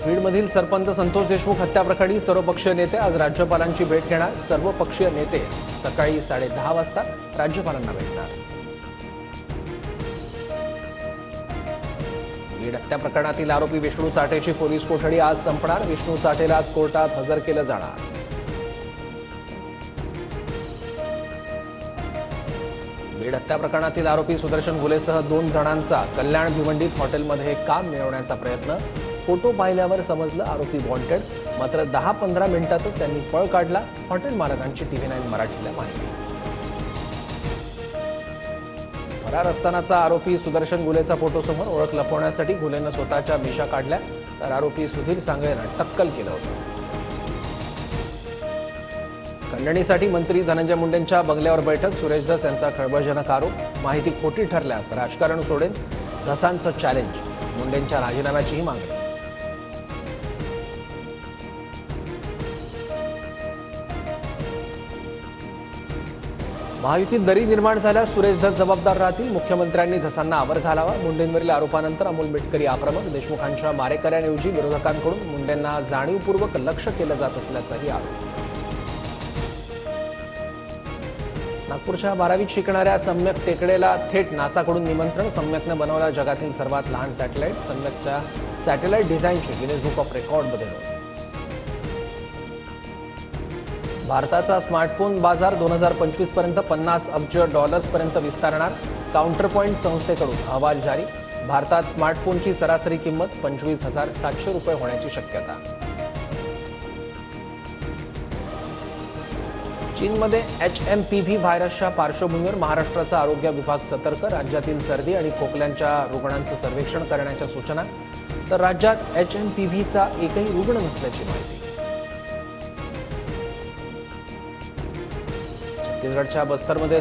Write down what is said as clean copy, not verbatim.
बीडमधील सरपंच संतोष देशमुख हत्या प्रकरणी सर्वपक्षीय नेते आज राज्यपालांची भेट घेणार। सर्वपक्षीय नेते सकाळी 10:30 वाजता राज्यपालांना भेटणार। बीड हत्या प्रकरणातील आरोपी विष्णू चाटेची पोलीस कोठडी आज संपणार। विष्णू चाटेला आज कोर्टात हजर केलं जाणार। बीड हत्या प्रकरणातील आरोपी सुदर्शन घुलेसह 2 जणांचा कल्याण भिवंडीत हॉटेलमध्ये काम मिळवण्याचा प्रयत्न। फोटो पाहिल्यावर समजलं आरोपी वॉन्टेड, मात्र 10-15 मिनिटातच त्यांनी पळ काढला। हॉटेल मालकांची TV9 मराठीला माहिती। फरार असतानाचा आरोपी सुदर्शन घुलेचा फोटो समोर ओळख लपवण्यासाठी घुलेनं स्वतःच्या मिशा काढल्या, तर आरोपी सुधीर सांगळेनं टक्कल केलं होतं। खंडणीसाठी मंत्री धनंजय मुंडेंच्या बंगल्यावर बैठक। सुरेश धस यांचा खळबळजनक आरोप, माहिती खोटी ठरल्यास राजकारण सोडेन, धसांचं चॅलेंज। मुंडेंच्या राजीनाम्याचीही मागणी। महायुतीत दरी निर्माण झाल्यास सुरेश धस जबाबदार राहतील। मुख्यमंत्र्यांनी धसांना आवर घालावा। मुंडेंवरील आरोपानंतर अमोल मेटकरी आक्रमक। देशमुखांच्या मारेकऱ्यांऐवजी विरोधकांकडून मुंडेंना जाणीवपूर्वक लक्ष केलं जात असल्याचाही आरोप। नागपूरच्या 12वीत शिकणाऱ्या सम्यक टेकडेला थेट नासाकडून निमंत्रण। सम्यकनं बनवला जगातील सर्वात लहान सॅटेलाइट। सम्यकच्या सॅटेलाइट डिझाईनची गिनीज बुक ऑफ रेकॉर्डमध्ये नोंद। भारताचा स्मार्टफोन बाजार 2025 पर्यंत $50 अब्ज पर्यंत विस्तारणार। काउंटरपॉइंट संस्थेकडून अहवाल जारी। भारतात स्मार्टफोनची सरासरी किंमत ₹25,700 होण्याची शक्यता। चीनमध्ये HMPV व्हायरसच्या पार्श्वभूमीवर महाराष्ट्राचा आरोग्य विभाग सतर्क। राज्यातील सर्दी आणि खोकल्यांच्या रुग्णांचं सर्वेक्षण करण्याच्या सूचना। तर राज्यात HMPVचा एकही रुग्ण नसल्याची माहिती। छत्तीसगडच्या बस्तरमध्ये